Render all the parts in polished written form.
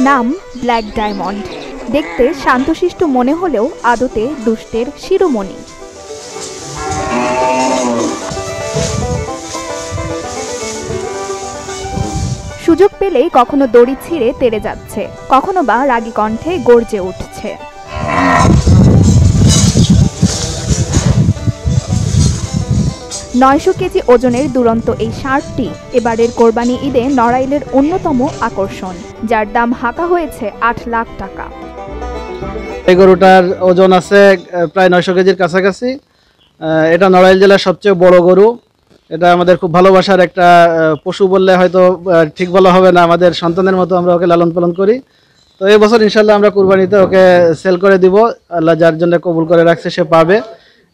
নাম black diamond. দেখতে শান্তশিষ্ট মনে হলেও আদতে দুষ্টের শিরোমণি। সুযোগ পেলেই কখনো দড়ি ছিঁড়ে তেড়ে যাচ্ছে, কখনো বা রাগী কণ্ঠে গর্জে উঠছে। নয়শো কেজি ওজনের দুরন্ত এই ষাঁড়টি এবারের কোরবানি ঈদে নড়াইলের অন্যতম আকর্ষণ, যার দাম হাঁকা হয়েছে ৮ লাখ টাকা। এই গরুটার ওজন আছে প্রায় ৯০০ কেজির কাছাকাছি। এটা নড়াইল জেলার সবচেয়ে বড় গরু। এটা আমাদের খুব ভালোবাসার একটা পশু বললে হয়তো ঠিক বলা হবে না, আমাদের সন্তানের মতো আমরা ওকে লালন পালন করি। তো এই বছর ইনশাল্লাহ আমরা কুরবানিতে ওকে সেল করে দিব। আল্লাহ যার জন্য কবুল করে রাখছে সে পাবে।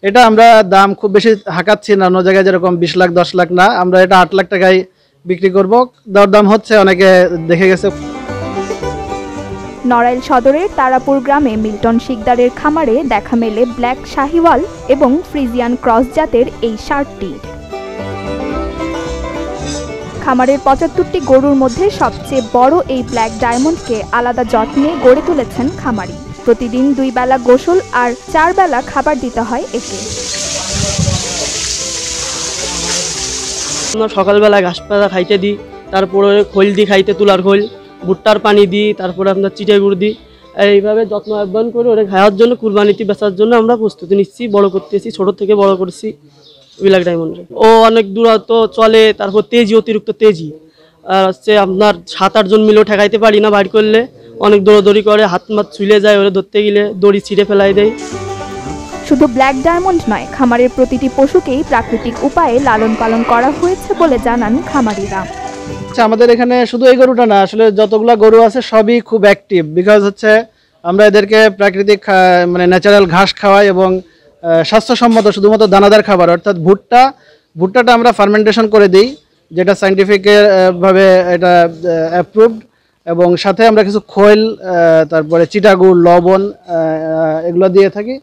এটা আমরা দাম খুব বেশি হাঁকাচ্ছি না, অন্য জায়গায় যেরকম 20 লাখ 10 লাখ না, আমরা এটা 8 লাখ টাকায় বিক্রি করব। দরদাম হচ্ছে, অনেকে দেখে গেছে। নড়াইল সদরের তারাপুর গ্রামে মিল্টন শিকদারের খামারে দেখা মেলে ব্ল্যাক শাহিওয়াল এবং ফ্রিজিয়ান ক্রস জাতের এই ষাঁড়টি। খামারের ৭৫টি গরুর মধ্যে সবচেয়ে বড় এই ব্ল্যাক ডায়মন্ডকে আলাদা যত্নে গড়ে তুলেছেন খামারি। প্রতিদিন 2 বেলা গোসল আর 4 বেলা খাবার দিতে হয় একে। সকালবেলা ঘাস পাতা খাইতে দিই, তারপরে খোল দিই খাইতে, তুলার খোল, ভুট্টার পানি দিই, তারপরে আপনার চিটে গুড় দিই। এইভাবে যত্ন আহ্বান করে ওরা খাওয়ার জন্য, কুরবানিতে বেচার জন্য আমরা প্রস্তুতি নিচ্ছি, বড় করতেছি, ছোট থেকে বড় করছি ব্ল্যাক ডায়মন্ড। ও অনেক দূরত্ব চলে, তারপর তেজি, অতিরিক্ত তেজি। আর হচ্ছে আপনার 7-8 জন মিলেও ঠেকাইতে পারি না, বাইর করলে অনেক দৌড়দৌড়ি করে, হাত মাত ছুলে যায়, ওরা ধরতে গেলে দড়ি ছিঁড়ে ফেলাই দেয়। শুধু ব্ল্যাক ডায়মন্ড নয়, খামারের প্রতিটি পশুকেই প্রাকৃতিক উপায়ে লালন পালন করা হয়েছে বলে জানান খামারিরা। আমাদের এখানে শুধু এই গরুটা না, আসলে যতগুলা গরু আছে সবই খুব অ্যাক্টিভ। বিকজ হচ্ছে আমরা এদেরকে প্রাকৃতিক মানে ন্যাচারাল ঘাস খাওয়াই এবং স্বাস্থ্যসম্মত শুধুমাত্র দানাদার খাবার, অর্থাৎ ভুট্টাটা আমরা ফার্মেন্টেশন করে দিই, যেটা সাইন্টিফিক ভাবে এটা অ্যাপ্রুভড। এবং সাথে আমরা কিছু খোল, তারপরে চিটাগুড়, লবণ এগুলো দিয়ে থাকি।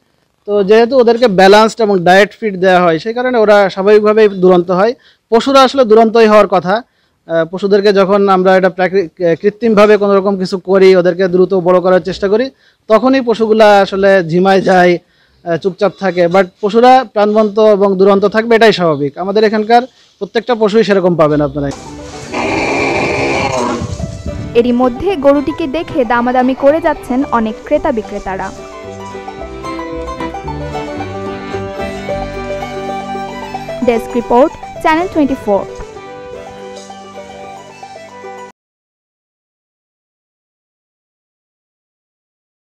তো যেহেতু ওদেরকে ব্যালান্সড এবং ডায়েট ফিড দেওয়া হয়, সেই কারণে ওরা স্বাভাবিকভাবেই দুরন্ত হয়। পশুরা আসলে দুরন্তই হওয়ার কথা। পশুদেরকে যখন আমরা এটা কৃত্রিমভাবে কোনো রকম কিছু করি, ওদেরকে দ্রুত বড় করার চেষ্টা করি, তখনই পশুগুলা আসলে ঝিমায় যায়, চুপচাপ থাকে। বাট পশুরা প্রাণবন্ত এবং দুরন্ত থাকবে, এটাই স্বাভাবিক। আমাদের এখানকার প্রত্যেকটা পশুই সেরকম পাবেন আপনারা। এরই মধ্যে গরুটিকে দেখে দামাদামি করে যাচ্ছেন অনেক ক্রেতা বিক্রেতারা। Desk report, channel 24।